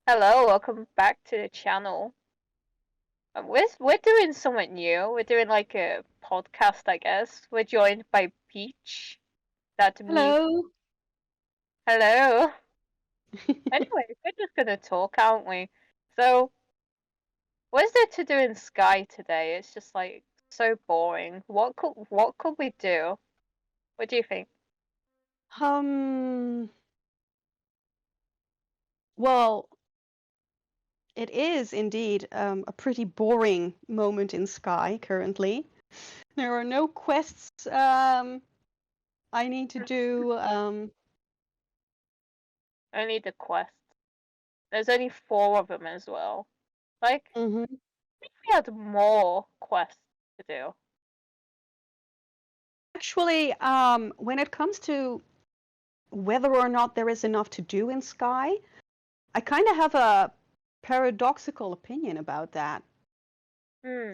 Hello, welcome back to the channel. We're doing something new. We're doing like a podcast, I guess. We're joined by Peach. That me. Hello. Hello. Anyway, we're just gonna talk, aren't we? So, what is there to do in Sky today? It's just like so boring. What could we do? What do you think? Um, well, it is indeed a pretty boring moment in Sky currently. There are no quests I need to do. Only the quests. There's only 4 of them as well. Like, Mhm. if we had more quests to do. Actually, when it comes to whether or not there is enough to do in Sky, I kind of have a paradoxical opinion about that.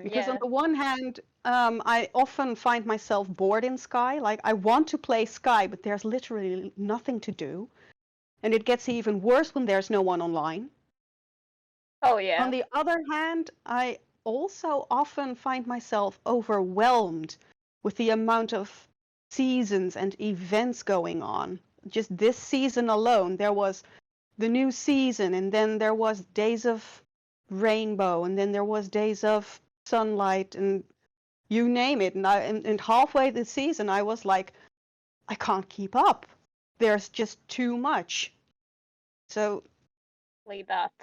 Because on Yeah. the one hand, I often find myself bored in Sky. Like I want to play Sky, but there's literally nothing to do. And it gets even worse when there's no one online. Oh On yeah. the other hand, I also often find myself overwhelmed with the amount of seasons and events going on. Just this season alone, there was the new season, and then there was Days of Rainbow, and then there was Days of Sunlight, and you name it. And halfway the season, I was like, I can't keep up. There's just too much. So Like that.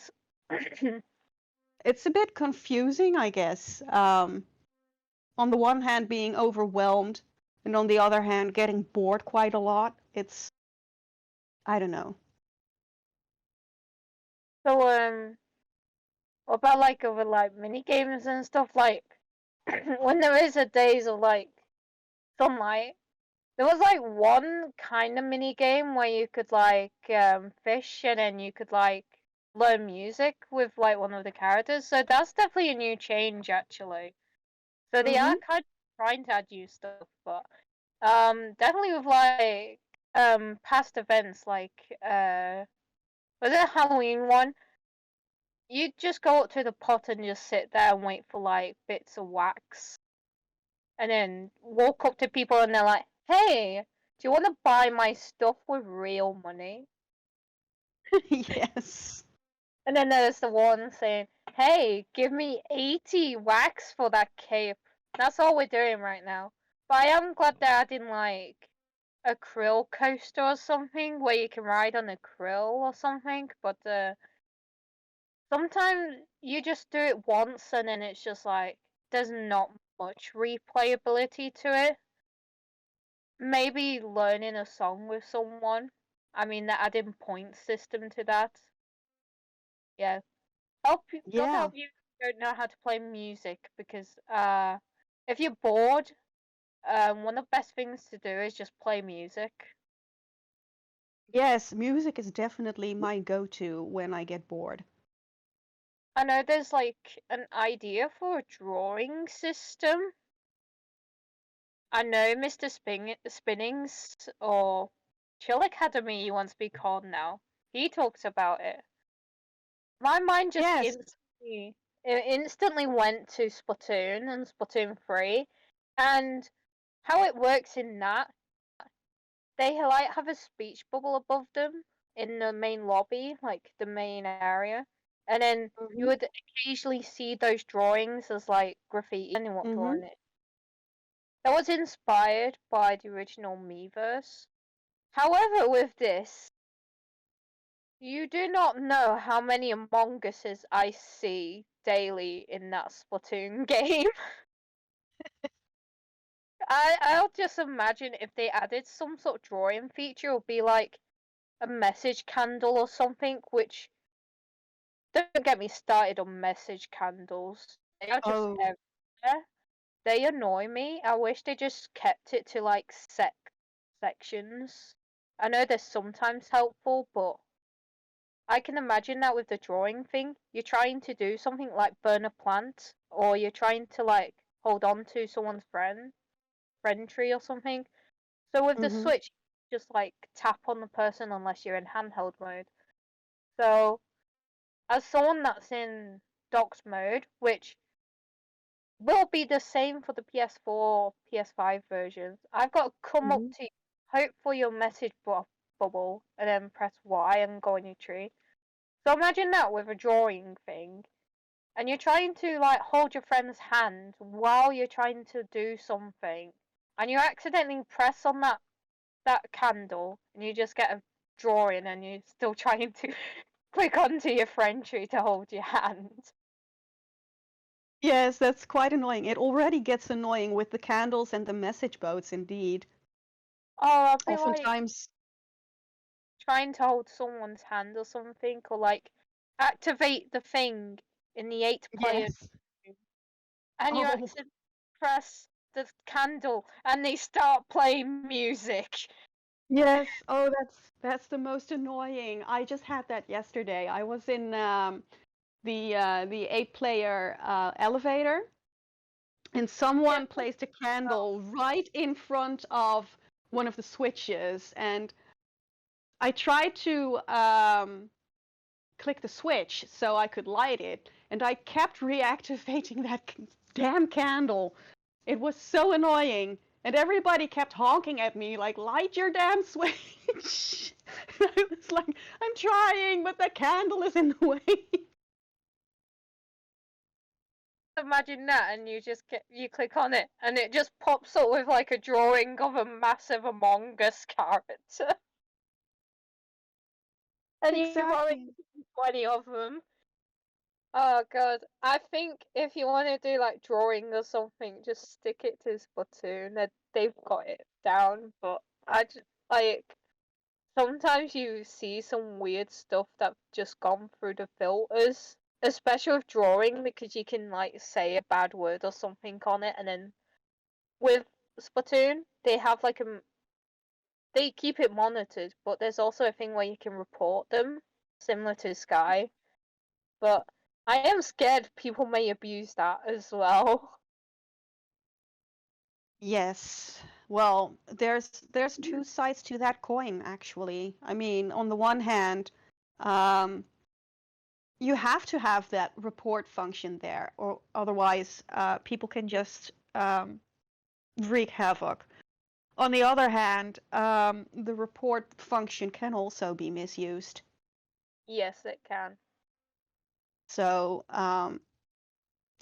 it's a bit confusing, I guess. On the one hand, being overwhelmed, and on the other hand, getting bored quite a lot. I don't know. So what about like over like mini games and stuff like when there is a days of like sunlight, there was like one kind of mini game where you could like fish and then you could like learn music with like one of the characters. So that's definitely a new change actually. So they are Mm-hmm. kind of trying to add new stuff, but definitely with like past events like was it a Halloween one? You just go up to the pot and just sit there and wait for like bits of wax, and then walk up to people and they're like, "Hey, do you want to buy my stuff with real money?" Yes. And then there's the one saying, "Hey, give me 80 wax for that cape." That's all we're doing right now. But I am glad they're adding like a krill coaster or something where you can ride on a krill or something. But sometimes you just do it once and then it's just like there's not much replayability to it. Maybe learning a song with someone. I mean, they're adding point system to that. Yeah, God Yeah. help you if you don't know how to play music because if you're bored, one of the best things to do is just play music. Yes, music is definitely my go-to when I get bored. I know there's like an idea for a drawing system. I know Mr. Spinnings or Chill Academy you want to be called now. He talks about it. My mind just Yes. instantly went to Splatoon and Splatoon 3 and how it works in that they like have a speech bubble above them in the main lobby, like the main area. And then you Mm-hmm. would occasionally see those drawings as like graffiti and what Mm-hmm. drawing it. That was inspired by the original Miiverse. However, with this, you do not know how many Among Uses I see daily in that Splatoon game. I'll just imagine if they added some sort of drawing feature, it would be like a message candle or something, which don't get me started on message candles. They are just Oh, everywhere. They annoy me. I wish they just kept it to like sections. I know they're sometimes helpful, but I can imagine that with the drawing thing. You're trying to do something like burn a plant, or you're trying to like hold on to someone's friend tree or something. So with the mm-hmm. Switch, just like tap on the person unless you're in handheld mode. So as someone that's in docs mode, which will be the same for the PS4, PS5 versions, I've got to come up Mhm. to you, hope for your message bubble, and then press Y and go on your tree. So imagine that with a drawing thing, and you're trying to like hold your friend's hand while you're trying to do something, and you accidentally press on that candle, and you just get a drawing, and you're still trying to click onto your friend tree to hold your hand. Yes, that's quite annoying. It already gets annoying with the candles and the message boats, indeed. Oh, I'd be like Oftentimes, trying to hold someone's hand or something, or like activate the thing in the 8 player yes. room, and you Oh, accidentally press the candle and they start playing music. yes. Oh, that's the most annoying. I just had that yesterday. I was in the 8-player elevator, and Yeah. someone placed a candle right in front of one of the switches, and I tried to click the switch so I could light it, and I kept reactivating that damn candle. It was so annoying, and everybody kept honking at me like, "Light your damn switch!" I was like, "I'm trying, but the candle is in the way." Imagine that, and you click on it, and it just pops up with like a drawing of a massive Among Us character, and you've already Exactly. 20 of them. Oh god, I think if you want to do like drawing or something, just stick it to Splatoon. They've got it down, but I just like sometimes you see some weird stuff that's just gone through the filters, especially with drawing, because you can like say a bad word or something on it, and then with Splatoon they have like they keep it monitored, but there's also a thing where you can report them, similar to Sky. But I am scared people may abuse that as well. Yes. Well, there's two sides to that coin, actually. I mean, on the one hand, um, you have to have that report function there, or otherwise, people can just wreak havoc. On the other hand, the report function can also be misused. Yes, it can. So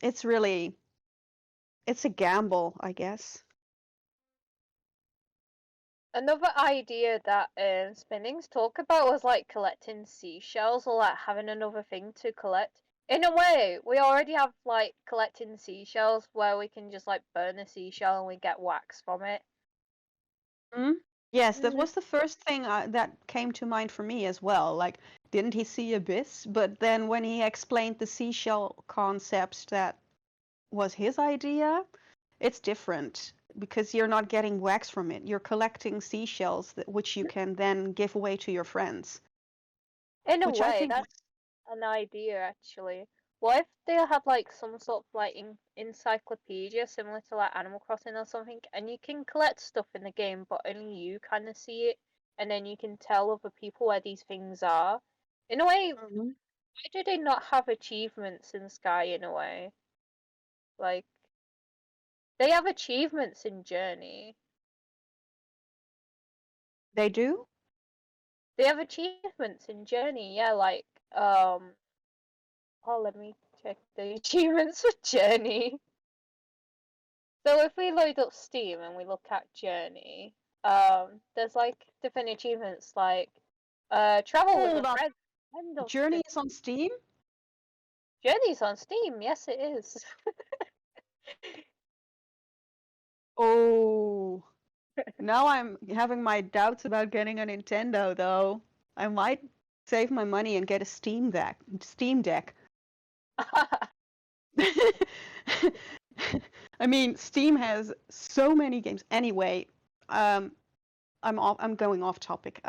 it's really it's a gamble, I guess. Another idea that Spinnings talk about was like collecting seashells or like having another thing to collect. In a way, we already have like collecting seashells where we can just like burn a seashell and we get wax from it. Mm? Yes, that Mm. was the first thing that came to mind for me as well. Like, didn't he see abyss? But then when he explained the seashell concept that was his idea, it's different because you're not getting wax from it. You're collecting seashells which you can then give away to your friends, In a which I way, think that's an idea actually. What if they had like some sort of like encyclopedia similar to like Animal Crossing or something, and you can collect stuff in the game, but only you kind of see it, and then you can tell other people where these things are. In a way, Mhm. why do they not have achievements in Sky in a way? Like, they have achievements in Journey. They do? They have achievements in Journey, yeah, like, oh, let me check the achievements for Journey. So if we load up Steam and we look at Journey, there's like different achievements like travel with a Hold up. friend. End of Journey the is on Steam? Journey's on Steam, yes it is. Oh, now I'm having my doubts about getting a Nintendo though. I might save my money and get a Steam Deck. Steam Deck. I mean, Steam has so many games. Anyway, um, I'm going off topic.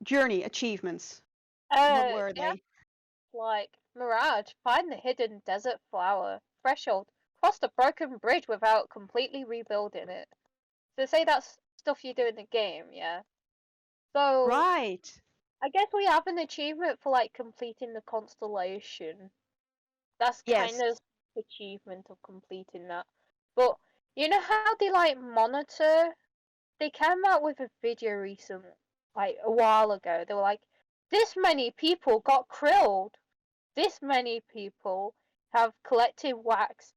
Journey achievements. What were They have they? like Mirage, find the hidden desert flower. Threshold, cross the broken bridge without completely rebuilding it. So say that's stuff you do in the game, yeah. So Right. I guess we have an achievement for like completing the constellation. That's kind Yes. of achievement of completing that. But you know how they like monitor? They came out with a video recent, like a while ago. They were like, this many people got krilled. This many people have collected wax.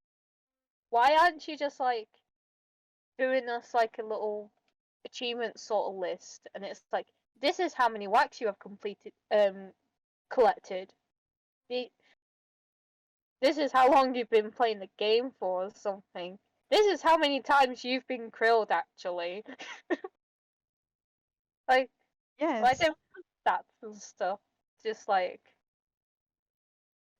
Why aren't you just like doing us like a little achievement sort of list? And it's like, this is how many wax you have collected. The This is how long you've been playing the game for or something. This is how many times you've been krilled actually. Like, why Yes. don't stats and stuff? Just like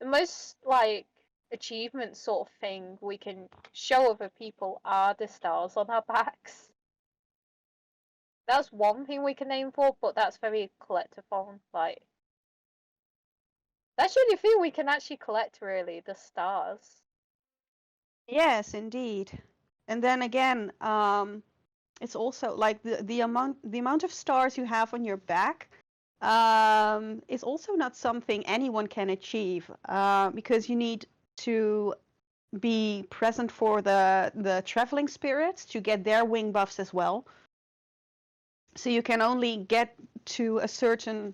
the most like achievement sort of thing we can show other people are the stars on our backs. That's one thing we can aim for, but that's very collectathon. Like, that's the only thing we can actually collect really, the stars. Yes, indeed. And then again, it's also like the amount of stars you have on your back is also not something anyone can achieve because you need to be present for the traveling spirits to get their wing buffs as well. So you can only get to a certain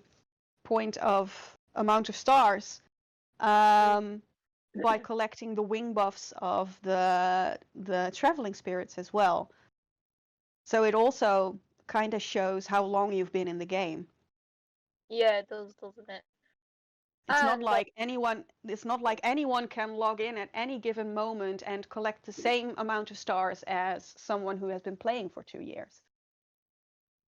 point of amount of stars by collecting the wing buffs of the traveling spirits as well. So it also kind of shows how long you've been in the game. Yeah, it does, doesn't it? It's not And like anyone can log in at any given moment and collect the same amount of stars as someone who has been playing for 2 years.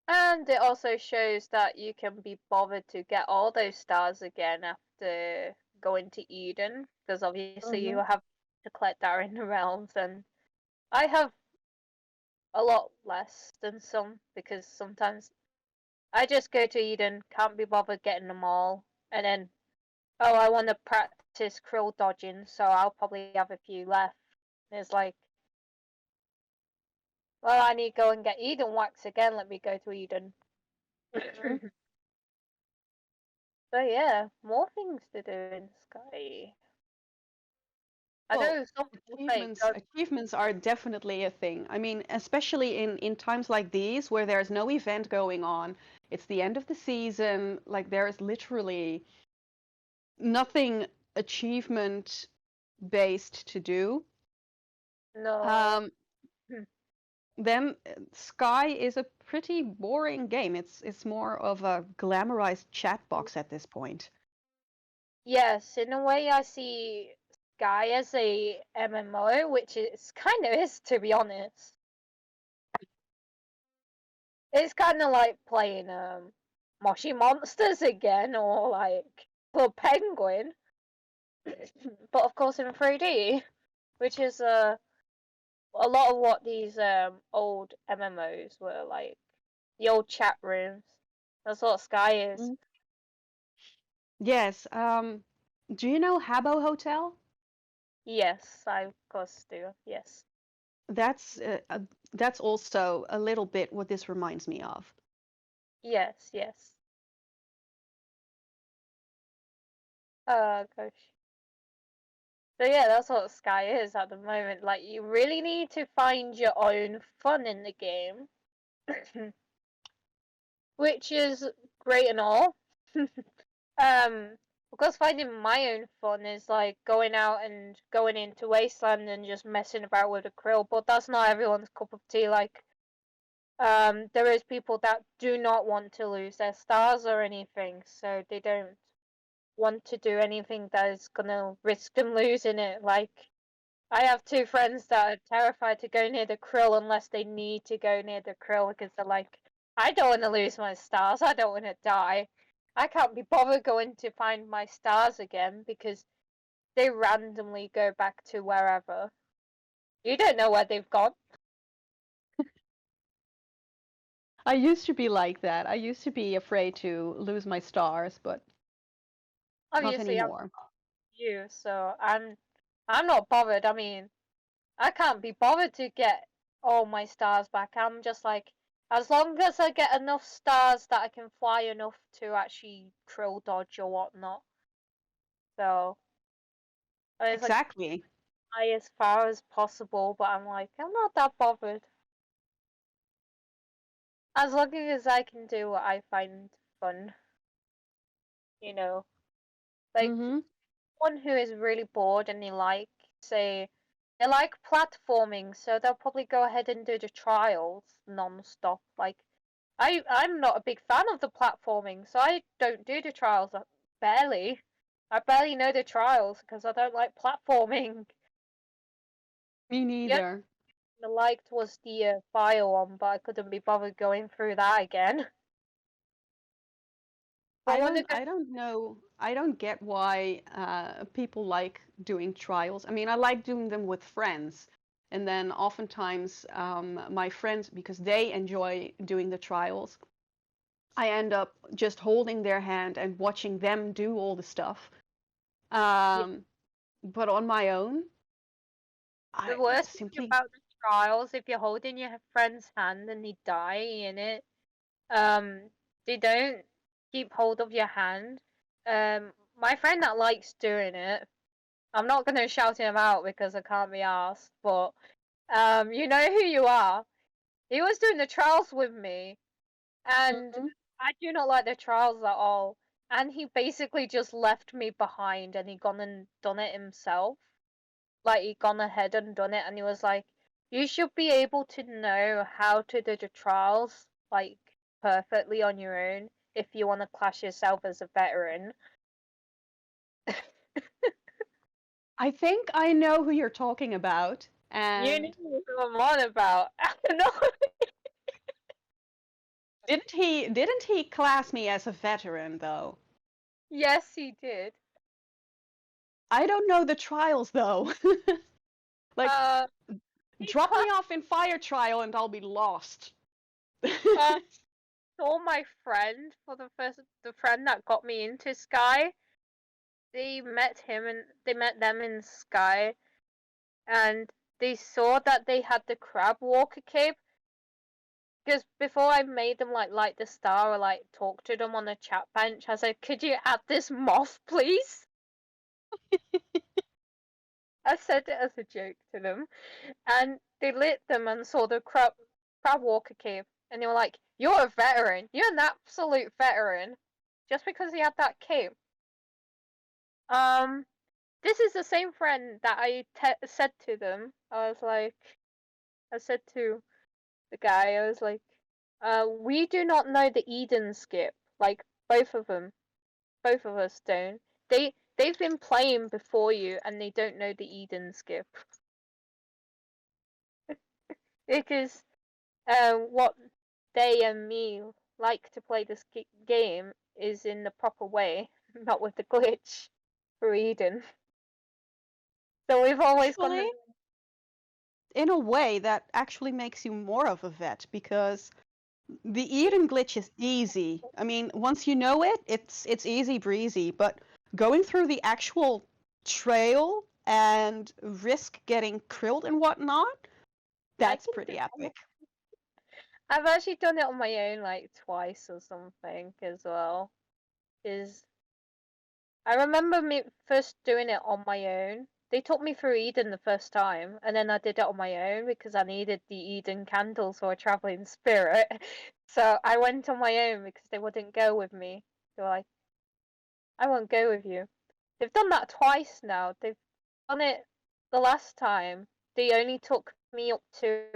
And it also shows that you can be bothered to get all those stars again after going to Eden, because obviously you Mm-hmm. have to collect that in the realms, and I have a lot less than some, because sometimes I just go to Eden, can't be bothered getting them all, and then, oh, I want to practice krill dodging, so I'll probably have a few left. And it's like, well, I need to go and get Eden wax again, let me go to Eden. Mm-hmm. So yeah, more things to do in Sky. I Well, know some people say achievements go. achievements are definitely a thing. I mean, especially in times like these where there's no event going on, it's the end of the season, like there is literally nothing achievement based to do. No. Um, then Sky is a pretty boring game. It's more of a glamorized chat box at this point. Yes, in a way, I see Sky as a MMO, which is kind of is, to be honest. It's kind of like playing Moshi Monsters again, or like Club Penguin, but of course in 3D, which is a lot of what these old MMOs were like. The old chat rooms. That's what Sky is. Mm. Yes. Do you know Habbo Hotel? Yes, I of course do. Yes. That's that's also a little bit what this reminds me of. Yes, yes. Gosh. So yeah, that's what Sky is at the moment. Like you really need to find your own fun in the game, which is great and all. Because finding my own fun is like going out and going into Wasteland and just messing about with a krill, but that's not everyone's cup of tea. Like, there is people that do not want to lose their stars or anything, so they don't want to do anything that is gonna risk them losing it. Like, I have two friends that are terrified to go near the krill unless they need to go near the krill because they're like, I don't want to lose my stars. I don't want to die. I can't be bothered going to find my stars again because they randomly go back to wherever. You don't know where they've gone. I used to be like that. I used to be afraid to lose my stars, but not Obviously, I'm anymore. you, so I'm not bothered. I mean, I can't be bothered to get all my stars back. I'm just like, As long as I get enough stars that I can fly enough to actually krill dodge or whatnot. So I was like Exactly. fly as far as possible, but I'm like, I'm not that bothered. As long as I can do what I find fun, you know. Like Mm-hmm. one who is really bored and say they like platforming, so they'll probably go ahead and do the trials non-stop. Like I'm not a big fan of the platforming, so I don't do the trials barely. I barely know the trials because I don't like platforming. Me The only neither. thing I liked was the fire one, but I couldn't be bothered going through that again. But one of the I don't know. I don't get why people like doing trials. I mean, I like doing them with friends. And then oftentimes my friends, because they enjoy doing the trials, I end up just holding their hand and watching them do all the stuff. yeah, But on my own, the I worst thing simply, about the trials, if you're holding your friend's hand and they die in it, they don't keep hold of your hand. My friend that likes doing it, I'm not gonna shout him out because I can't be asked, but you know who you are. He was doing the trials with me, and Mhm. I do not like the trials at all. And he basically just left me behind, and he gone and done it himself. Like he gone ahead and done it, and he was like, "You should be able to know how to do the trials like perfectly on your own if you want to class yourself as a veteran." I think I know who you're talking about. You And know what I'm on about. No. didn't he class me as a veteran though? Yes, he did. I don't know the trials though. Like, Uh, he drop classed me off in fire trial and I'll be lost. uh saw my friend for the friend that got me into Sky. They met them in Sky, and they saw that they had the crab walker cape. Because before I made them like light the star or like talk to them on the chat bench, I said, "Could you add this moth, please?" I said it as a joke to them, and they lit them and saw the crab walker cape, and they were like, "You're a veteran. You're an absolute veteran, just because he had that cape." Um, this is the same friend that said to them. I said to the guy, I was like, we do not know the Eden skip. Like both of us don't. They've been playing before you, and they don't know the Eden skip because what they and me like to play this game is in the proper way, not with the glitch for Eden. So we've always gone Actually, in a way, that actually makes you more of a vet because the Eden glitch is easy. I mean, once you know it, it's easy breezy, but going through the actual trail and risk getting krilled and whatnot, I that's can pretty epic. I've actually done it on my own like twice or something as well. Is I remember me first doing it on my own. They took me through Eden the first time, and then I did it on my own because I needed the Eden candles for a traveling spirit. So I went on my own because they wouldn't go with me. They were like, "I won't go with you." They've done that twice now. They've done it the last time. They only took me up to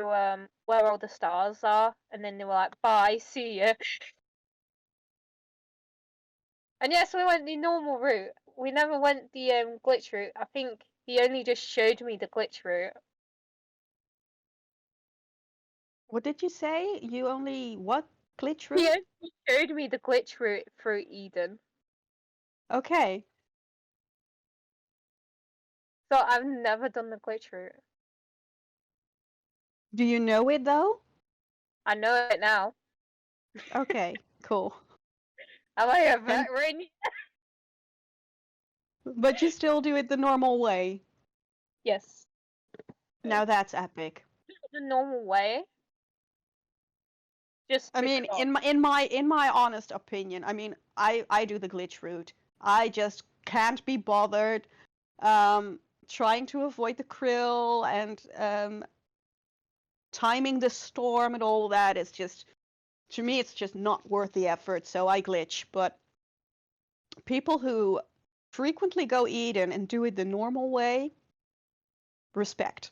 where all the stars are, and then they were like, "Bye, see ya." And yes, we went the normal route. We never went the glitch route. I think he only just showed me the glitch route. What did you say? You only what glitch He route? only showed me the glitch route through Eden. Okay. So I've never done the glitch route. Do you know it though? I know it now. Okay, cool. Am I a And veteran? but you still do it the normal way. Yes. Now that's epic. The normal way. Just I mean, because. in my honest opinion, I mean, I do the glitch route. I just can't be bothered um, trying to avoid the krill and timing the storm and all that. Is just, to me, it's just not worth the effort. So I glitch. But people who frequently go Eden and do it the normal way, respect.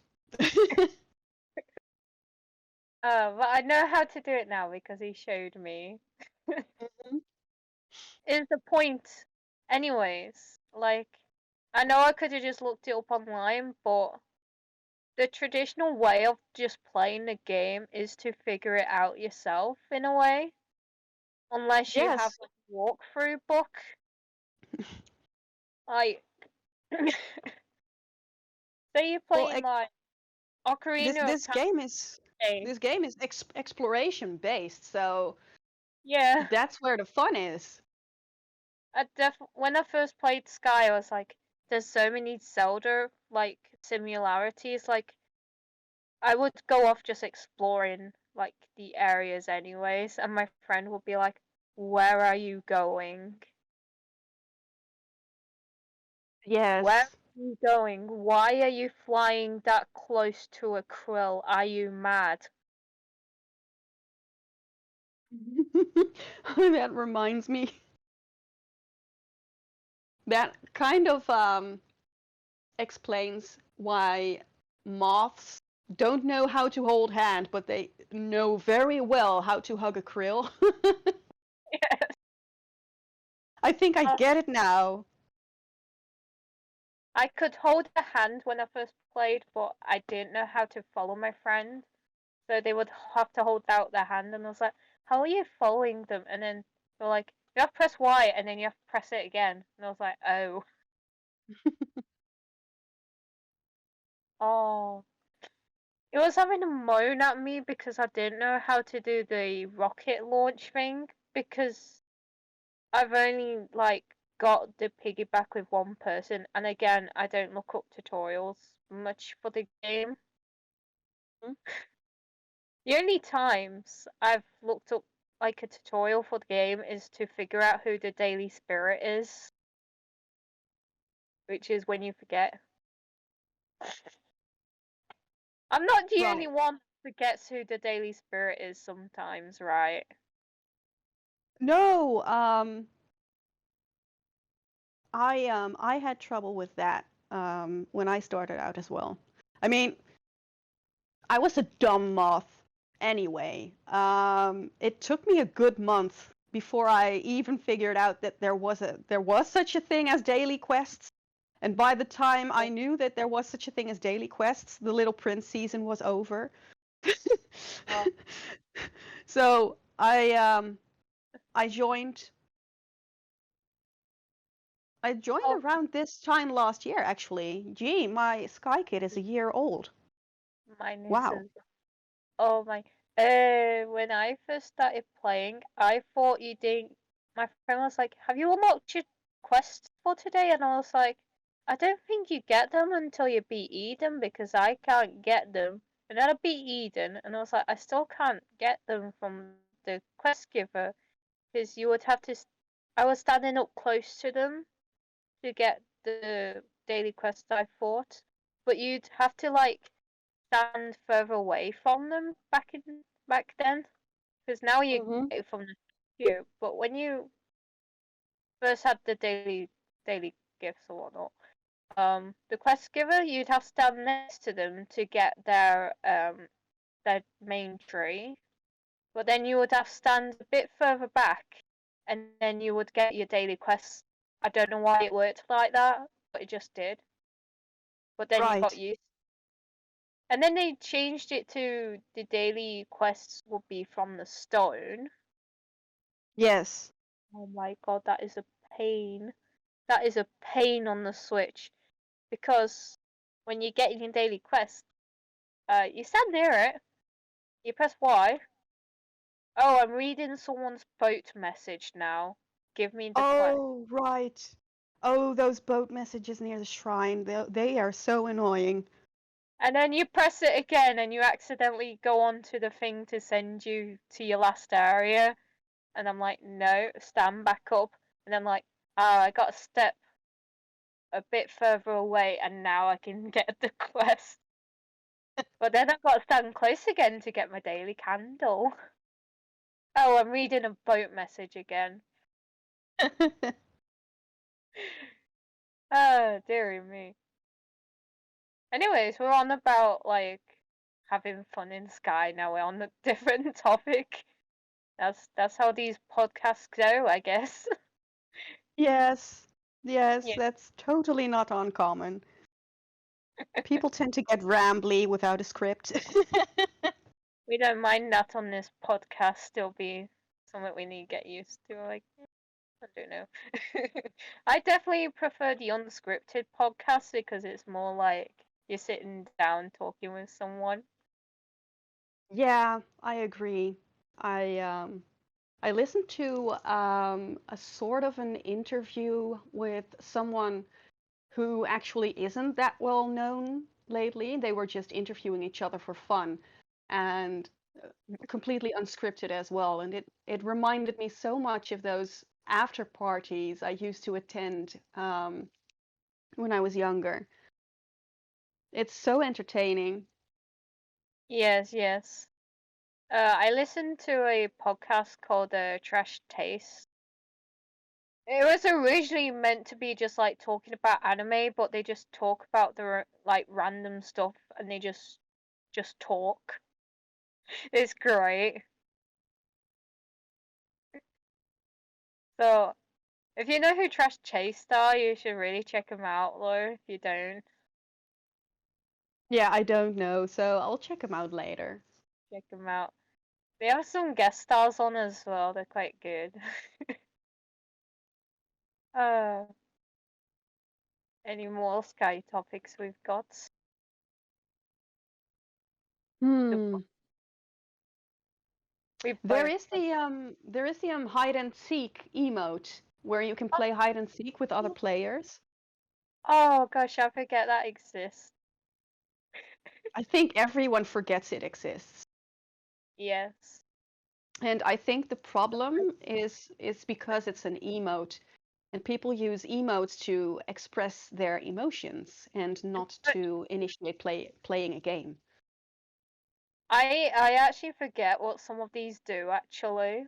But I know how to do it now because he showed me. Mhm. Is the point, anyways? Like, I know I could have just looked it up online, but the traditional way of just playing the game is to figure it out yourself in a way, unless you have Yes. like a walkthrough book. Like, say you're Well, playing like Ocarina of this Time. game is exploration based, so Yeah, that's where the fun is. when I first played Sky, I was like, there's so many Zelda like similarities. Like, I would go off just exploring like the areas anyways, and my friend would be like, "Where are you going? Where are Yes. you going? Why are you flying that close to a krill? Are you mad?" That reminds me. That kind of explains why moths don't know how to hold hand, but they know very well how to hug a krill. I think I Oh, get it now. I could hold a hand when I first played, but I didn't know how to follow my friend. So they would have to hold out their hand, and I was like, "How are you following them?" And then they're like, "You have to press Y, and then you have to press it again." And I was like, "Oh, oh." It was having a moan at me because I didn't know how to do the rocket launch thing because I've only like got the piggyback with one person, and again, I don't look up tutorials much for the game. The only times I've looked up like a tutorial for the game is to figure out who the Daily Spirit is, which is when you forget. I'm not the only Right. one who forgets who the Daily Spirit is sometimes, right? No, I had trouble with that when I started out as well. I mean, I was a dumb moth anyway. It took me a good month before I even figured out that there was such a thing as daily quests. And by the time I knew that there was such a thing as daily quests, the Little Prince season was over. Oh, So I joined oh, around this time last year actually. Gee, my Sky Kid is a year old. my Wow. nieces. Oh my. When I first started playing, I thought you didn't. My friend was like, "Have you unlocked your quests for today?" And I was like, "I don't think you get them until you beat Eden because I can't get them." And then I beat Eden, and I was like, "I still can't get them from the quest giver because you would have to." I was standing up close to them to get the daily quest I thought, but you'd have to like stand further away from them back then because now you Hmm. get it from the queue. But when you first had the daily gifts or whatnot, the quest giver you'd have to stand next to them to get their main tree. But then you would have to stand a bit further back, and then you would get your daily quests. I don't know why it worked like that, but it just did. But then you got Right. used. And then they changed it to the daily quests would be from the stone. Yes. Oh my god, that is a pain. That is a pain on the Switch because when you get your daily quest, you stand near it, you press Y. Oh, I'm reading someone's boat message now. Give me the quest. Oh, right. Oh, those boat messages near the shrine. They are so annoying. And then you press it again and you accidentally go onto the thing to send you to your last area. And I'm like, no, stand back up. And I'm like, I got to step a bit further away and now I can get the quest. But then I've got to stand close again to get my daily candle. Oh, I'm reading a boat message again. Oh, dearie me. Anyways, we're on about like having fun in Sky. Now we're on a different topic. That's how these podcasts go, I guess. Yes, yes, Yeah, that's totally not uncommon. People tend to get rambly without a script. we don't mind that on this podcast. Still be something we need to get used to. Like, I don't know. I definitely prefer the unscripted podcast because it's more like you're sitting down talking with someone. Yeah, I agree. I listened to a sort of an interview with someone who actually isn't that well known lately. They were just interviewing each other for fun and completely unscripted as well. And it reminded me so much of those after parties I used to attend when I was younger. It's so entertaining. Yes, yes. I listened to a podcast called Trash Taste. It was originally meant to be just like talking about anime, but they just talk about the like random stuff and they just talk. It's great. So if you know who Trash Taste are, you should really check them out, though. If you don't, Yeah, I don't know, so I'll check them out later. check them out. They have some guest stars on as well. They're quite good. uh, any more Sky topics we've got? The Hmm. we There both. is the hide and seek emote where you can play hide and seek with other players. Oh gosh, I forget that exists. I think everyone forgets it exists. Yes. And I think the problem is because it's an emote and people use emotes to express their emotions and not But to initiate playing a game. I actually forget what some of these do actually.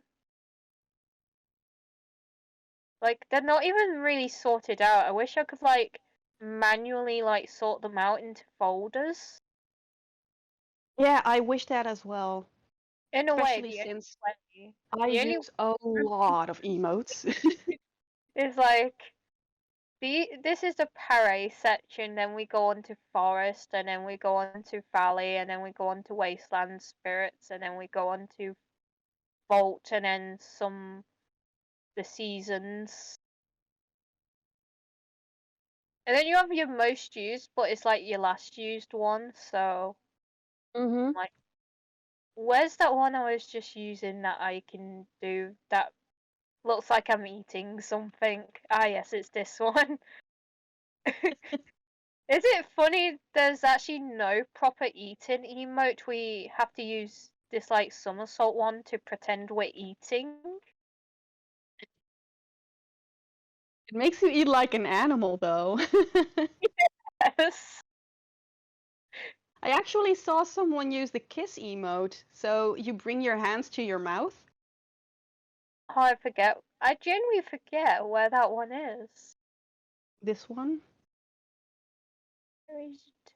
Like they're not even really sorted out. I wish I could like manually like sort them out into folders. Yeah, I wish that as well. In a way, Especially the only since way, I the only use a lot of emotes. is like this is the parade section, then we go on to forest, and then we go on to valley, and then we go on to wasteland spirits, and then we go on to vault, and then some the seasons. And then you have your most used, but it's like your last used one, so hmm like where's that one I was just using that I can do that looks like I'm eating something? Ah yes, it's this one. Is it funny there's actually no proper eating emote? We have to use this like somersault one to pretend we're eating. It makes you eat like an animal, though. Yes. I actually saw someone use the kiss emote. So you bring your hands to your mouth. Oh, I forget. I genuinely forget where that one is. This one. Where is it?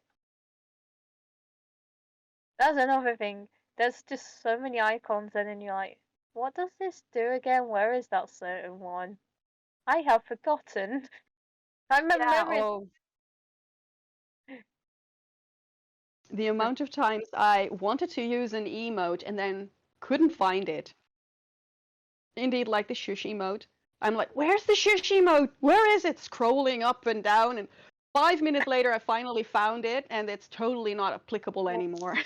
That's another thing. There's just so many icons and then you're like, what does this do again? Where is that certain one? I have forgotten. My Yeah, memory is oh, the amount of times I wanted to use an emote and then couldn't find it. Indeed, like the shush emote. I'm like, where's the shush emote? Where is it? Scrolling up and down, and 5 minutes later, I finally found it, and it's totally not applicable anymore.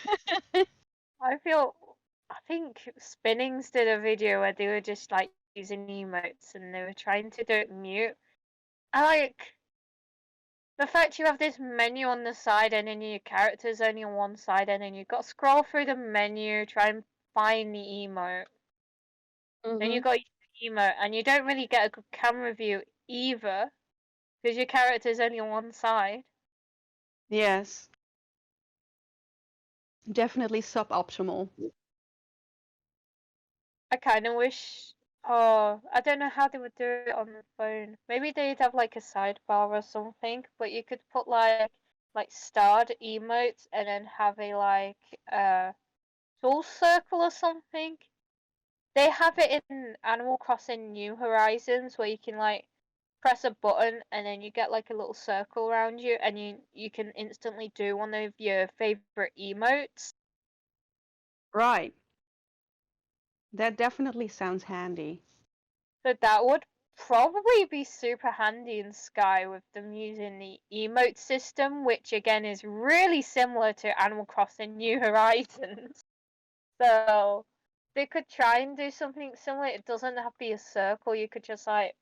I think Spinnings did a video where they were just like using emotes and they were trying to do it mute. I like The fact you have this menu on the side and then your character's only on one side and then you've got to scroll through the menu, try and find the emote. Then Mm-hmm. you got your emote and you don't really get a good camera view either because your character's only on one side. Yes, definitely suboptimal. I kind of wish. Oh, I don't know how they would do it on the phone. Maybe they'd have like a sidebar or something, but you could put like starred emotes and then have a tool circle or something. They have it in Animal Crossing New Horizons where you can like press a button and then you get like a little circle around you and you can instantly do one of your favorite emotes. Right. That definitely sounds handy. So that would probably be super handy in Sky with them using the emote system, which again is really similar to Animal Crossing New Horizons. So they could try and do something similar. It doesn't have to be a circle. You could just like,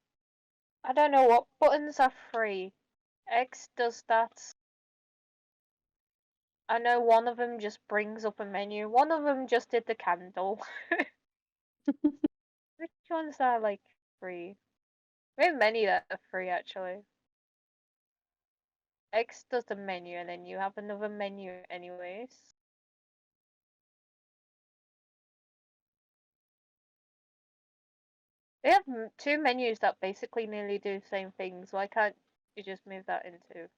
I don't know what buttons are free. X does that. I know one of them just brings up a menu. One of them just did the candle. Which ones are like free? We have many that are free actually. X does the menu and then you have another menu anyways. They have two menus that basically nearly do the same things. Why can't you just move that into?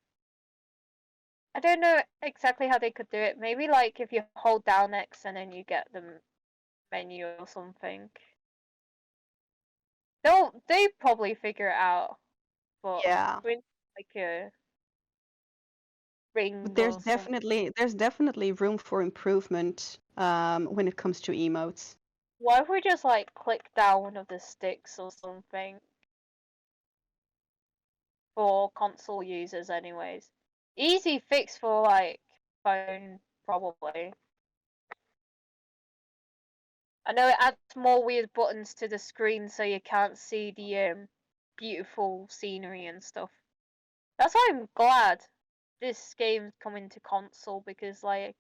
I don't know exactly how they could do it. Maybe like if you hold down X and then you get the menu or something. They probably figure it out, but Yeah. with like a But ring there's or something. definitely room for improvement when it comes to emotes. Why if we just like click down one of the sticks or something for console users anyways? Easy fix for like phone probably. I know it adds more weird buttons to the screen so you can't see the beautiful scenery and stuff. That's why I'm glad this game's coming to console because like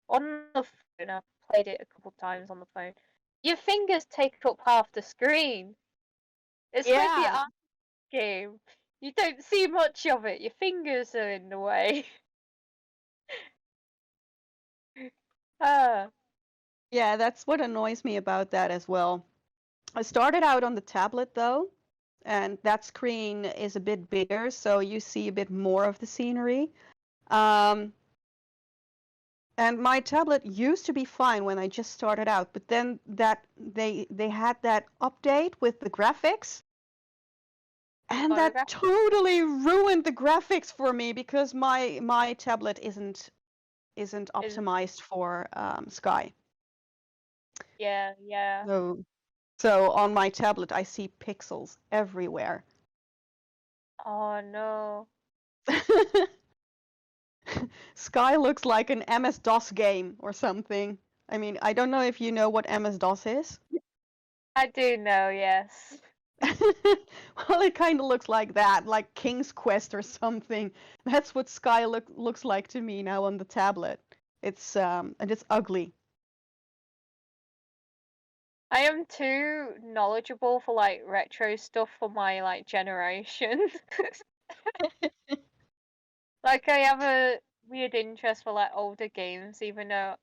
on the phone I've played it a couple times on the phone. Your fingers take up half the screen. It's like the Yeah. art game. You don't see much of it. Your fingers are in the way. Ah, Yeah, that's what annoys me about that as well. I started out on the tablet though, and that screen is a bit bigger, so you see a bit more of the scenery. Um, and my tablet used to be fine when I just started out, but then that they had that update with the graphics, and that photograph. totally ruined the graphics for me because my tablet isn't Is optimized for Sky. yeah, yeah. So on my tablet I see pixels everywhere. Oh no. Sky looks like an MS-DOS game or something. I mean, I don't know if you know what MS-DOS is. I do know, yes. Well, it kind of looks like that, like King's Quest or something. That's what Sky looks like to me now on the tablet. It's and it's ugly. I am too knowledgeable for like retro stuff for my like generation. Like I have a weird interest for like older games, even though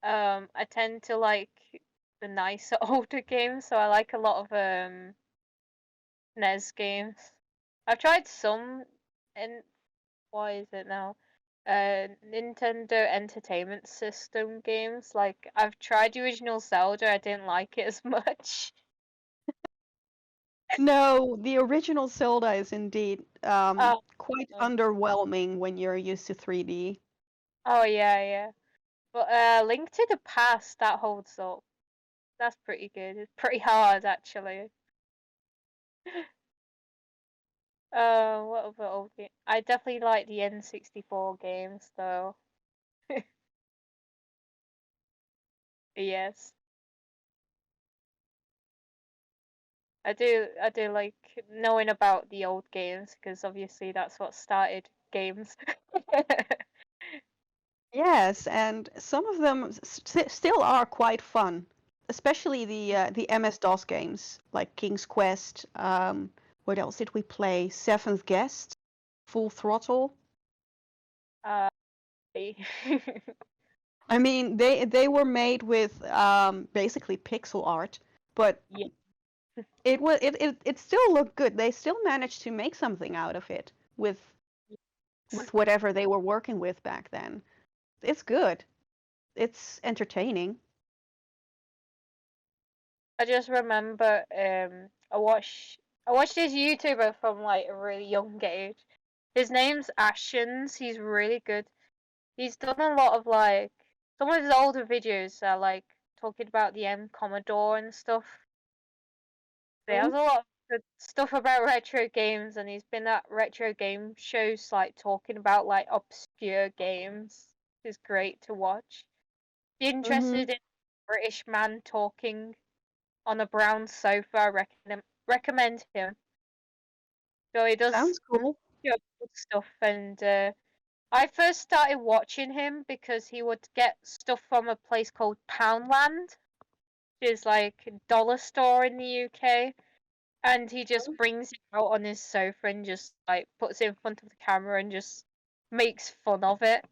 I tend to like the nicer older games, so I like a lot of NES games. I've tried some and what is it now? Nintendo Entertainment System games. Like I've tried the original Zelda, I didn't like it as much. No, the original Zelda is indeed Oh, quite no. underwhelming when you're used to 3D. Oh yeah, yeah. But Link to the Past that holds up. That's pretty good. It's pretty hard actually. What other old game? I definitely like the N64 games though. Yes. I do like knowing about the old games because obviously that's what started games. Yes, and some of them still are quite fun, especially the MS-DOS games like King's Quest. What else did we play? Seventh Guest, Full Throttle. uh, I mean, they were made with basically pixel art, but yeah. it still looked good. They still managed to make something out of it with whatever they were working with back then. It's good. It's entertaining. I just remember I watched this YouTuber from like a really young age. His name's Ashens. He's really good. He's done a lot of like some of his older videos are like talking about the M Commodore and stuff. He has a lot of good stuff about retro games, and he's been at retro game shows like talking about like obscure games. It's great to watch. Be Mm-hmm. interested in a British man talking on a brown sofa, I recommend him. So he does Sounds cool. good stuff, and I first started watching him because he would get stuff from a place called Poundland, which is like a dollar store in the UK, and he just brings it out on his sofa and just like puts it in front of the camera and just makes fun of it.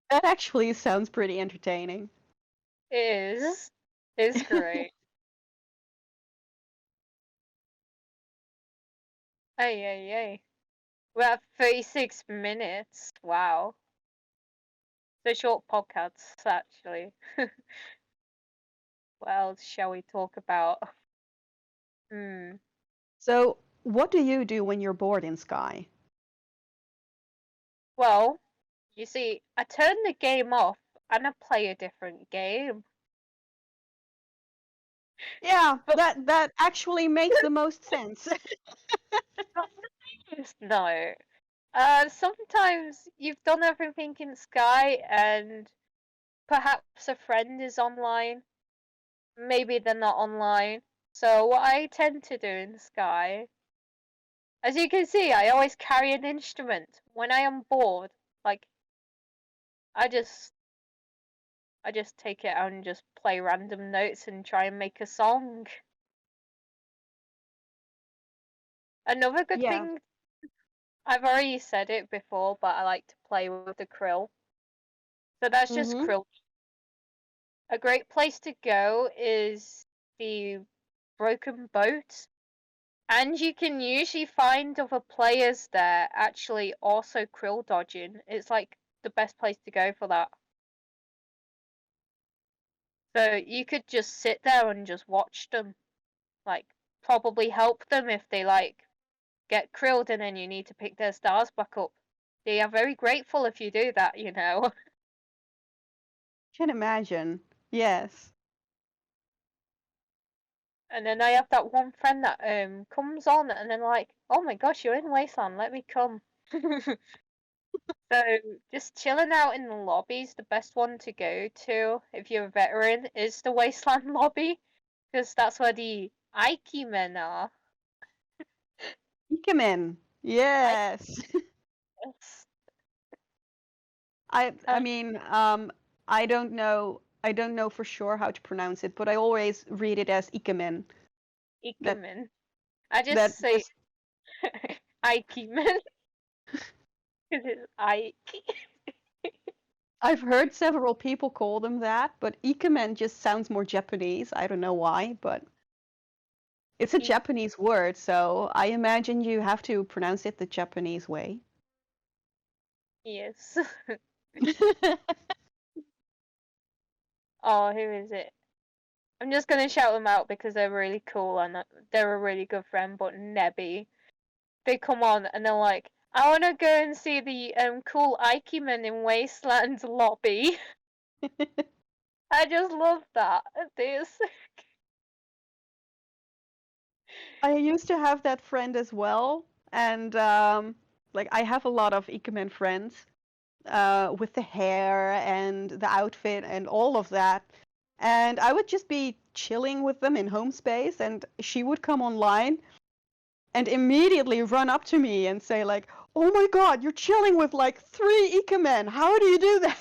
That actually sounds pretty entertaining. It is. It's great. Hey, hey, hey. We're at 36 minutes. Wow. The short podcasts, actually. What else shall we talk about? Hmm. So, what do you do when you're bored in Sky? Well, you see, I turn the game off and I play a different game. Yeah, But that actually makes the most sense. no. Sometimes you've done everything in Sky and perhaps a friend is online. Maybe they're not online. So what I tend to do in Sky, as you can see, I always carry an instrument. When I am bored, like I just I just take it out and just play random notes and try and make a song. Another good Yeah. thing, I've already said it before, but I like to play with the krill. So that's just Mm-hmm. krill. A great place to go is the broken boat. And you can usually find other players there actually also krill dodging. It's like the best place to go for that. So you could just sit there and just watch them. Like probably help them if they like get krilled and then you need to pick their stars back up. They are very grateful if you do that, you know. Can imagine. Yes. And then I have that one friend that comes on and then like, oh my gosh, you're in Wasteland, let me come. So just chilling out in the lobbies, the best one to go to if you're a veteran is the Wasteland lobby, because that's where the Ike men are. Ikemen. I Yes. guess. I mean, I don't know for sure how to pronounce it, but I always read it as Ikemen. Ike That men. I just that say just Ike men because it's Ike. I've heard several people call them that, but Ikemen just sounds more Japanese. I don't know why, but it's a Japanese word, so I imagine you have to pronounce it the Japanese way. Yes. Oh, who is it? I'm just gonna shout them out because they're really cool and they're a really good friend. But Nebby, they come on and they're like, I want to go and see the cool Ikemen in Wasteland lobby. I just love that. This. I used to have that friend as well, and like I have a lot of Ikemen friends with the hair and the outfit and all of that. And I would just be chilling with them in home space, and she would come online, and immediately run up to me and say like, "Oh my God, you're chilling with like 3 Ikemen. How do you do that?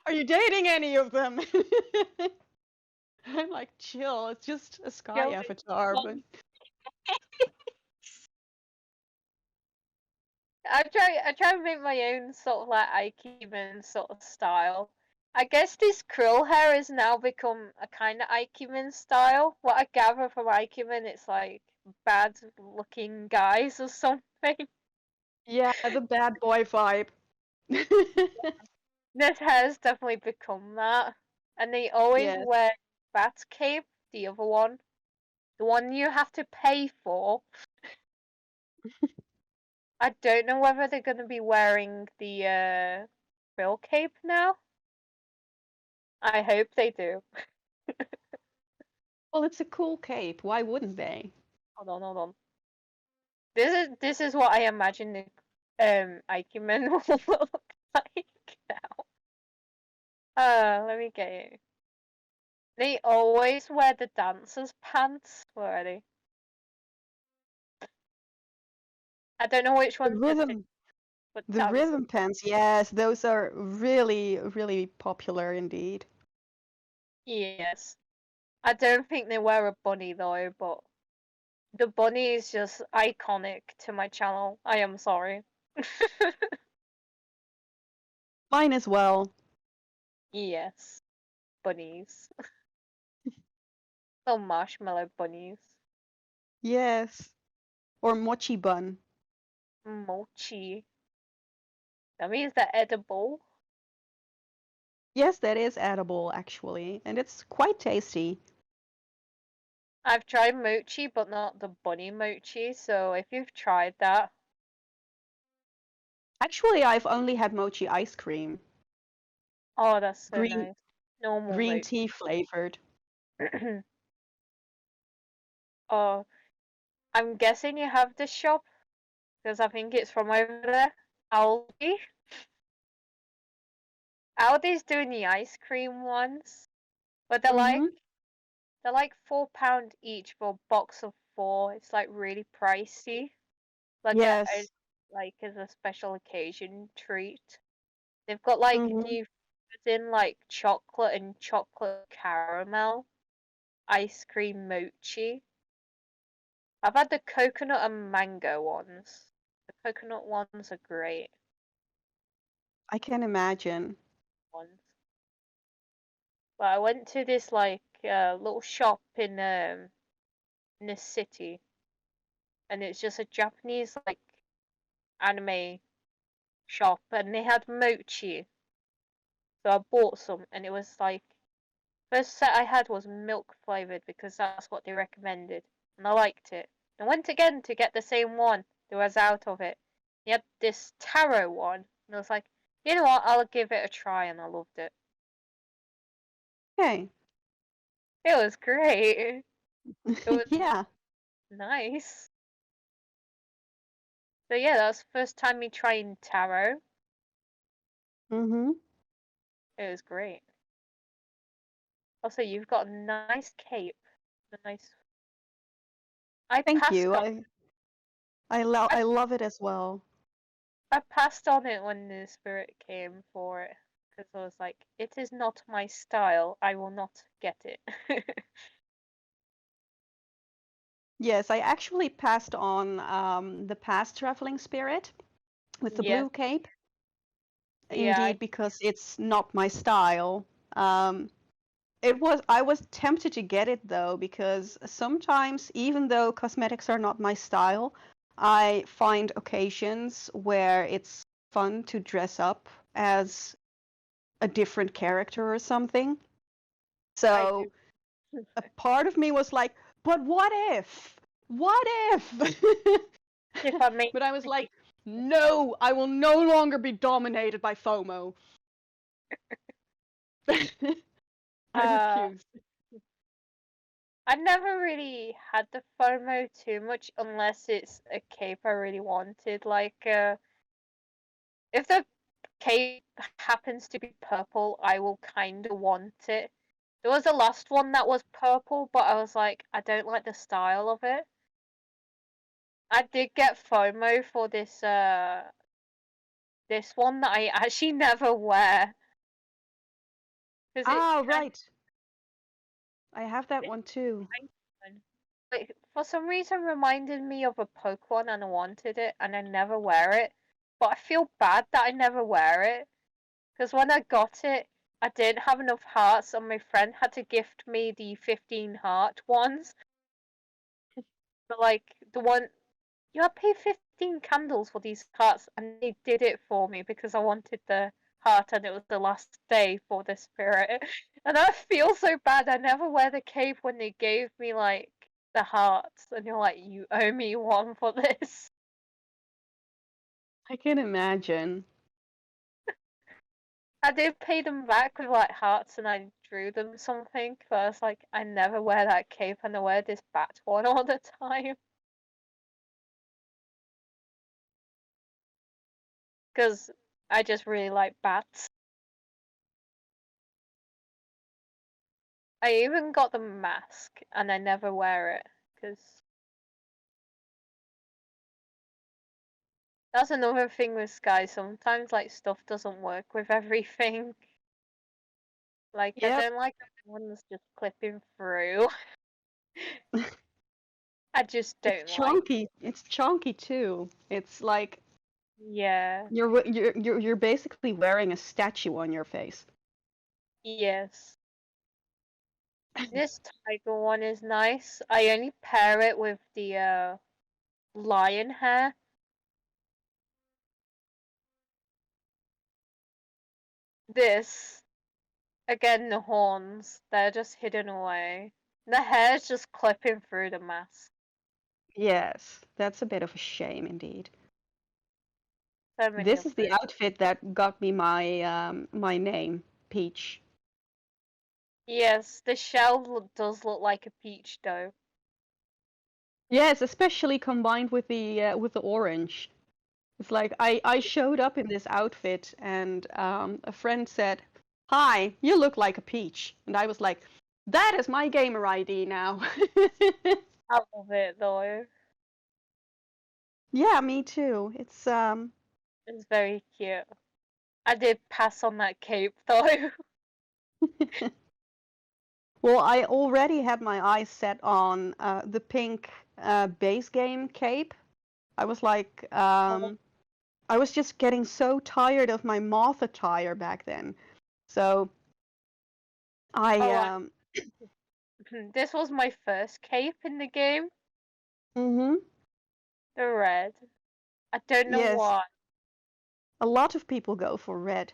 Are you dating any of them?" I'm like, chill. It's just a sky Yo, avatar, but I try to make my own sort of like Ikemen sort of style. I guess this krill hair has now become a kind of Ikemen style. What I gather from Ikemen, it's like bad looking guys or something. yeah, the bad boy vibe. This has definitely become that. And they always Yes. wear BATZ cape, the other one. The one you have to pay for. I don't know whether they're gonna be wearing the krill cape now. I hope they do. Well, it's a cool cape. Why wouldn't they? Hold on. This is what I imagine the Ikemen will look like now. Let me get you. They always wear the dancers' pants. Where are they? I don't know which The one's the thing, rhythm, but the dancers. rhythm pants, yes, those are really, really popular indeed. Yes. I don't think they wear a bunny though, but the bunny is just iconic to my channel. I am sorry. Mine as well. Yes, bunnies. Little marshmallow bunnies. Yes. Or mochi bun. Mochi. That means they're edible. Yes, that is edible actually, and it's quite tasty. I've tried mochi, but not the bunny mochi. So if you've tried that, Actually, I've only had mochi ice cream. oh, that's so Green nice. Normal green mochi. tea flavored. Oh, I'm guessing you have this shop because I think it's from over there. Aldi. Aldi's doing the ice cream ones, but Mm-hmm. they're like £4 each for a box of four. It's like really pricey. Like Yes. like as a special occasion treat. They've got like Mm-hmm. new flavors in like chocolate and chocolate caramel, ice cream mochi. I've had the coconut and mango ones. The coconut ones are great I can imagine. ones. But I went to this like little shop in this city, and it's just a Japanese like anime shop, and they had mochi. So I bought some, and it was like first set I had was milk flavored because that's what they recommended, and I liked it. I went again to get the same one. They was out of it. They had this taro one, and I was like, you know what? I'll give it a try, and I loved it. Okay. It was great. It was Yeah. nice. So yeah, that was the first time me trying taro. Mm-hmm. It was great. Also, you've got a nice cape. A nice. I Thank passed you. on. I, I love it as well. I passed on it when the spirit came for it because I was like, it is not my style. I will not get it. Yes, I actually passed on the past traveling spirit with the Yes, blue cape. yeah, Indeed, because it's not my style. Um, I was tempted to get it though, because sometimes, even though cosmetics are not my style, I find occasions where it's fun to dress up as a different character or something. I So do. a part of me was like, but what if? What if? If I make, But I was like, no, I will no longer be dominated by FOMO. I uh, refuse. I never really had the FOMO too much unless it's a cape I really wanted. Like, if the cape happens to be purple, I will kind of want it. There was a last one that was purple, but I was like, I don't like the style of it. I did get FOMO for this one that I actually never wear. Because it Ah, kind right. I have that one too. of, like, for some reason reminded me of a Pokemon and I wanted it and I never wear it. But I feel bad that I never wear it. Because when I got it, I didn't have enough hearts and my friend had to gift me the 15 heart ones. But like the one you had to pay 15 candles for these hearts and they did it for me because I wanted the heart and it was the last day for the spirit. And I feel so bad. I never wear the cape when they gave me like the hearts and you're like, you owe me one for this. I can imagine. I did pay them back with like hearts and I drew them something, but I was like, I never wear that cape and I wear this bat one all the time. Because I just really like bats. I even got the mask and I never wear it because that's another thing with Sky. Sometimes like stuff doesn't work with everything. Like I Yep. don't like the ones just clipping through. I just It's don't like. chunky. It's chunky too. It's like Yeah. you're basically wearing a statue on your face. Yes. This tiger one is nice. I only pair it with the lion hair. This again, the horns, they're just hidden away. The hair's just clipping through the mask. Yes, that's a bit of a shame indeed. So many This of is the those. outfit that got me my name, Peach. Yes, the shell does look like a peach though. Yes, especially combined with the orange. It's like I showed up in this outfit and a friend said, "Hi, you look like a peach," and I was like, "That is my gamer ID now." I love it though. Yeah, me too. It's very cute. I did pass on that cape though. Well, I already had my eyes set on the pink base game cape. I was like, I was just getting so tired of my moth attire back then. So I, Oh, this was my first cape in the game. mm-hmm, The red. I don't know yes, why. a lot of people go for red.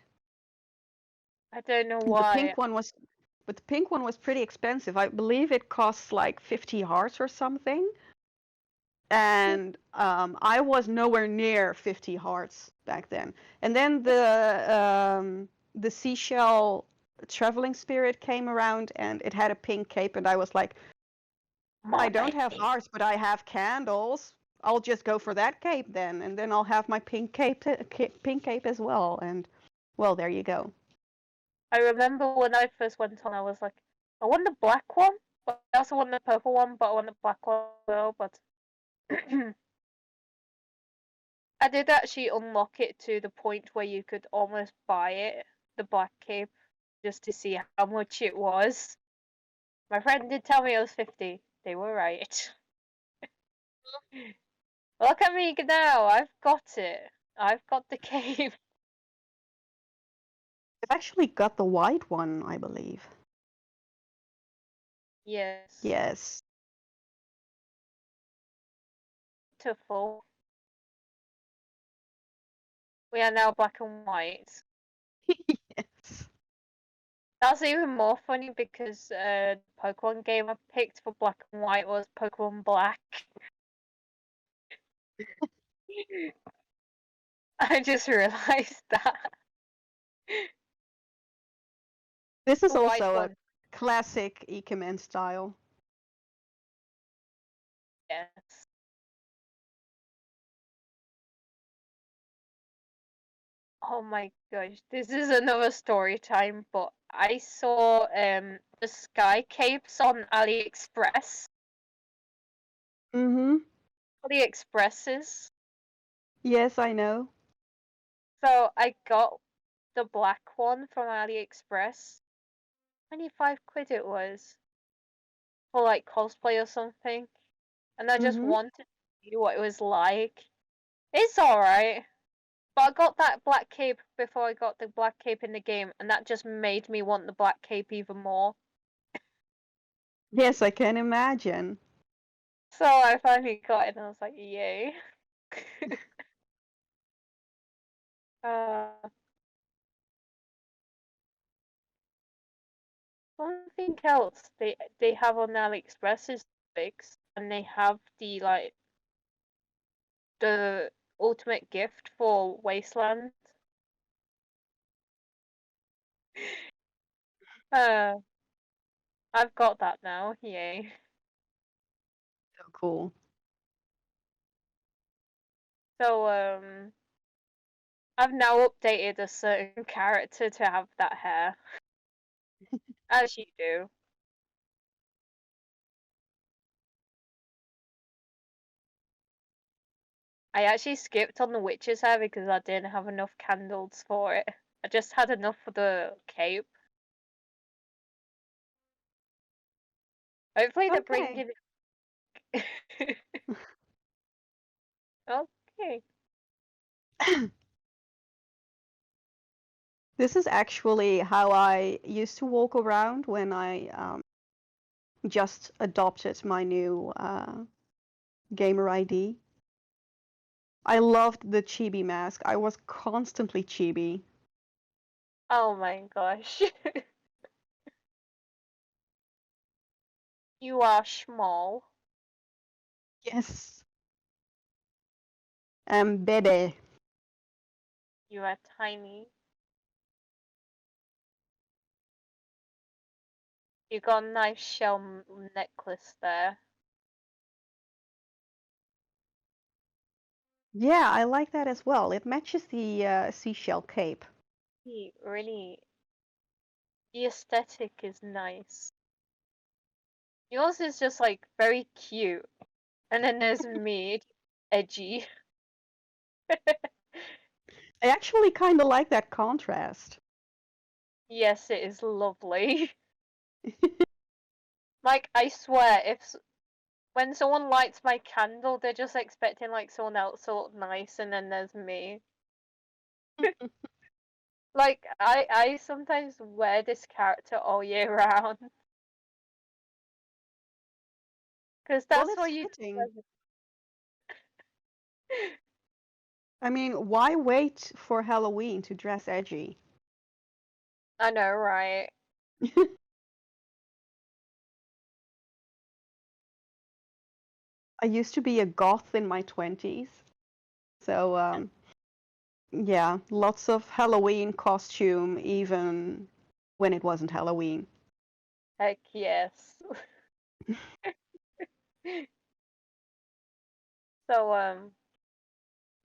I don't know The why. pink one was, but the pink one was pretty expensive. I believe it costs like 50 hearts or something. And I was nowhere near 50 hearts back then. And then the seashell traveling spirit came around, and it had a pink cape, and I was like, I don't have Mommy. hearts, but I have candles. I'll just go for that cape then, and then I'll have my pink cape as well. And well, there you go. I remember when I first went on, I was like, I want the black one, but I also want the purple one, but I want the black one as well. But I did actually unlock it to the point where you could almost buy it, the black cape, just to see how much it was. My friend did tell me it was 50. They were right. Look at me now. I've got it. I've got the cape. I've actually got the white one, I believe. Yes. Yes. Beautiful. We are now black and white. Yes. That's even more funny because the Pokemon game I picked for black and white was Pokemon Black. I just realized that. This is The white also a one, classic Ikemen style. yes. Oh my gosh, this is another story time, but I saw the sky capes on AliExpress. Mm-hmm. AliExpresses. Yes, I know. So I got the black one from AliExpress. 25 quid it was for like cosplay or something. And I just Mm-hmm. wanted to see what it was like. It's alright. But I got that black cape before I got the black cape in the game, and that just made me want the black cape even more. Yes, I can imagine. So I finally got it, and I was like, yay. uh, Something else they have on AliExpress is fix, and they have the ultimate gift for Wasteland. Uh, I've got that now. Yay. So cool. So I've now updated a certain character to have that hair, as you do. I actually skipped on the witch's hair because I didn't have enough candles for it. I just had enough for the cape. Hopefully they're Okay. bringing it. Okay. This is actually how I used to walk around when I just adopted my new gamer ID. I loved the chibi mask. I was constantly chibi. Oh my gosh. You are small. Yes. Bebe. You are tiny. You got a nice shell necklace there. Yeah, I like that as well. It matches the seashell cape. Really, the aesthetic is nice. Yours is just like very cute. And then there's me, edgy. I actually kind of like that contrast. Yes, it is lovely. Like, I swear, when someone lights my candle, they're just expecting like someone else to look nice, and then there's me. Like, I sometimes wear this character all year round, because Well, that's it's what you fitting. do. I mean, why wait for Halloween to dress edgy? I know, right? I used to be a goth in my 20s. So, yeah, lots of Halloween costume, even when it wasn't Halloween. Heck yes. So,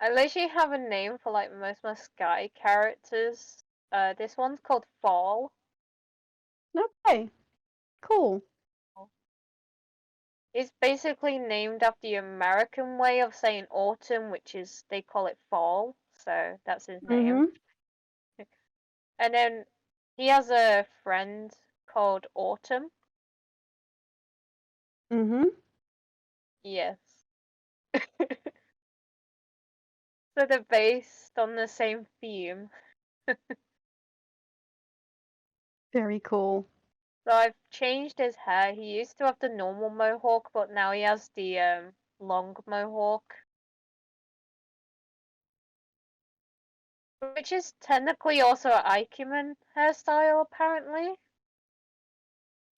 I literally have a name for like most of my Sky characters. This one's called Fall. Okay, cool. It's basically named after the American way of saying autumn, which is they call it fall. So that's his name. Mm-hmm. And then he has a friend called Autumn. Mm-hmm. Yes. So they're based on the same theme. Very cool. So I've changed his hair. He used to have the normal mohawk, but now he has the long mohawk, which is technically also an Ikemen hairstyle, apparently.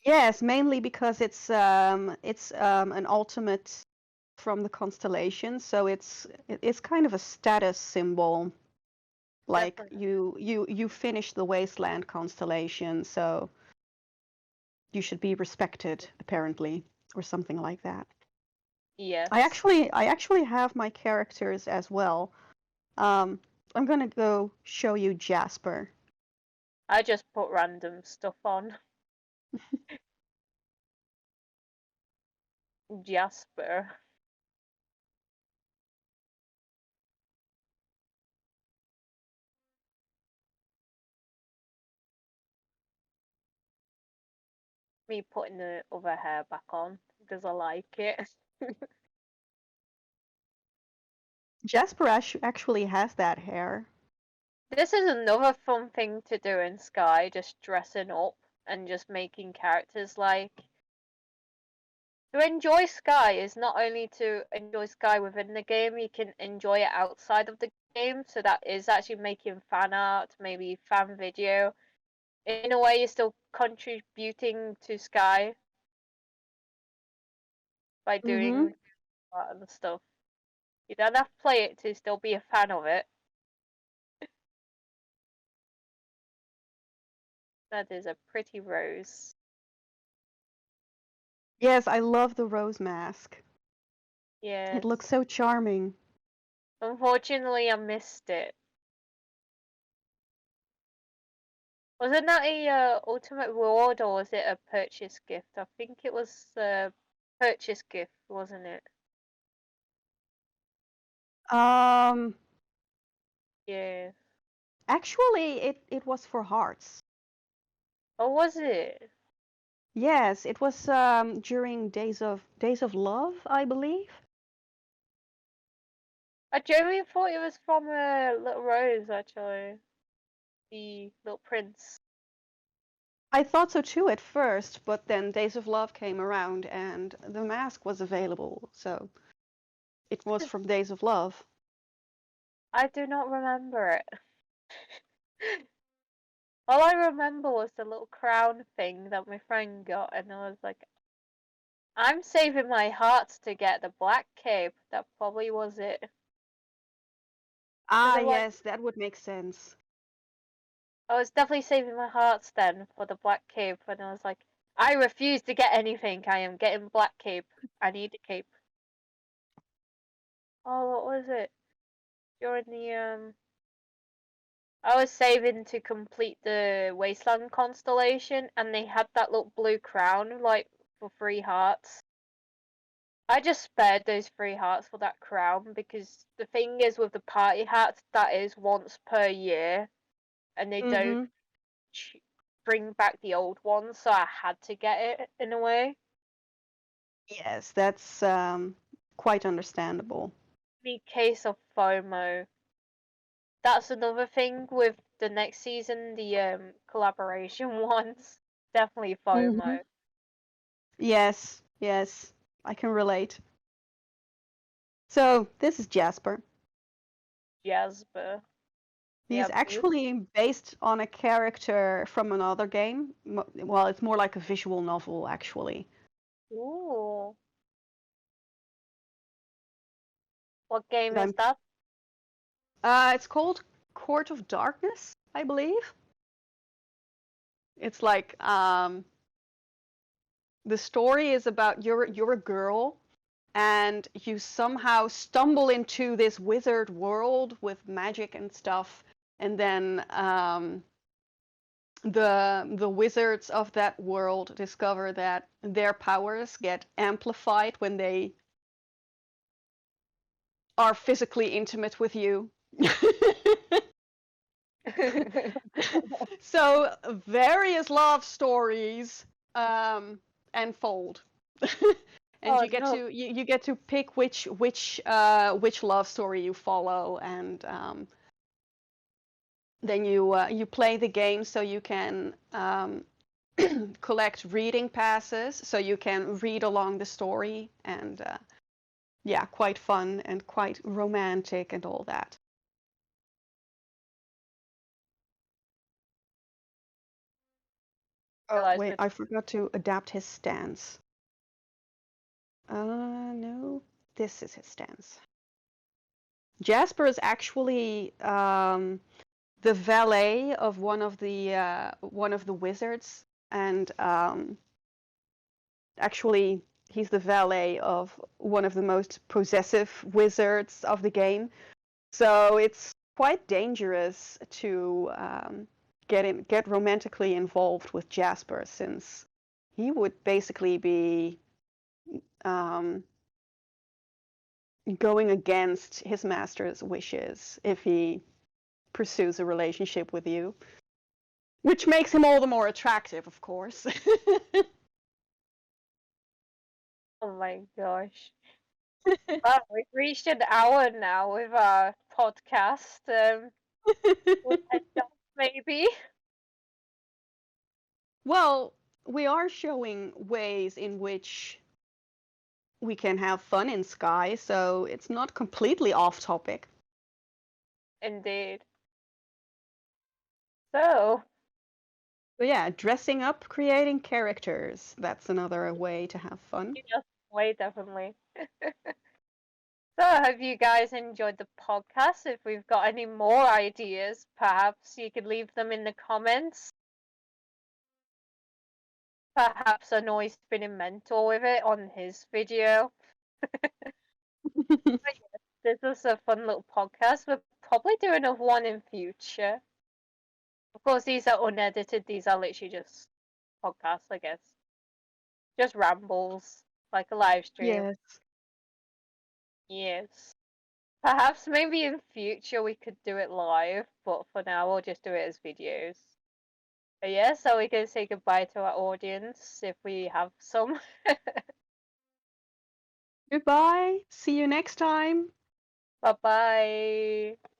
Yes, mainly because it's an ultimate from the constellation, so it's kind of a status symbol. Like Definitely. you finish the Wasteland constellation, so you should be respected, apparently, or something like that. Yes. I actually have my characters as well. Um, I'm gonna go show you Jasper. I just put random stuff on. Jasper. Me putting the other hair back on because I like it. Jasper actually has that hair. This is another fun thing to do in Sky, just dressing up and just making characters like. To enjoy Sky is not only to enjoy Sky within the game, you can enjoy it outside of the game. So that is actually making fan art, maybe fan video. In a way, you're still contributing to Sky by Mm-hmm. doing that and stuff. You don't have to play it to still be a fan of it. That is a pretty rose. Yes, I love the rose mask. It Yes. looks so charming. Unfortunately, I missed it. Wasn't that a ultimate reward or was it a purchase gift? I think it was a purchase gift, wasn't it? Um, Yeah. Actually, it was for hearts. Or was it? Yes, it was during Days of Love, I believe. I genuinely thought it was from a little rose, actually. The little prince. I thought so too at first, but then Days of Love came around and the mask was available, so it was from Days of Love. I do not remember it. All I remember was the little crown thing that my friend got, and I was like, I'm saving my hearts to get the black cape. That probably was it. Because Ah, I'm like, yes, that would make sense. I was definitely saving my hearts then for the black cape, and I was like, I refuse to get anything. I am getting black cape. I need a cape. Oh, what was it? During the. I was saving to complete the Wasteland constellation, and they had that little blue crown, like, for 3 hearts. I just spared those 3 hearts for that crown because the thing is with the party hats, that is once per year, and they don't Mm-hmm. bring back the old ones, so I had to get it in a way. Yes, that's quite understandable. The case of FOMO. That's another thing with the next season, the collaboration ones. Definitely Mm-hmm. FOMO. Yes, yes, I can relate. So, this is Jasper. Jasper. He's Yeah, actually based on a character from another game. Well, it's more like a visual novel, actually. ooh. What game But is that? it's called Court of Darkness, I believe. It's like the story is about you're a girl and you somehow stumble into this wizard world with magic and stuff, and then the wizards of that world discover that their powers get amplified when they are physically intimate with you. So various love stories unfold. And Oh you get no. to you get to pick which love story you follow, and then you play the game so you can collect reading passes so you can read along the story, and yeah, quite fun and quite romantic and all that. Oh Realize wait, with I forgot to adapt his stance. No, this is his stance. Jasper is actually the valet of one of the wizards, and actually he's the valet of one of the most possessive wizards of the game. So quite dangerous to get romantically involved with Jasper, since he would basically be um, going against his master's wishes if he pursues a relationship with you. Which makes him all the more attractive, of course. Oh my gosh. Well, we've reached an hour now with our podcast. We'll end off maybe. Well, we are showing ways in which we can have fun in Sky, so it's not completely off topic. Indeed. So, But yeah, dressing up, creating characters. That's another way to have fun. yes, way definitely. So, I hope you guys enjoyed the podcast. If we've got any more ideas, perhaps you could leave them in the comments. Perhaps Anoy's been mental with it on his video. But yes, this was a fun little podcast. We'll probably do another one in future. Of course, these are unedited. These are literally just podcasts, I guess. Just rambles, like a live stream. Yes. Yes. Perhaps maybe in future we could do it live, but for now we'll just do it as videos. But yeah, so we can say goodbye to our audience if we have some. Goodbye. See you next time. Bye bye.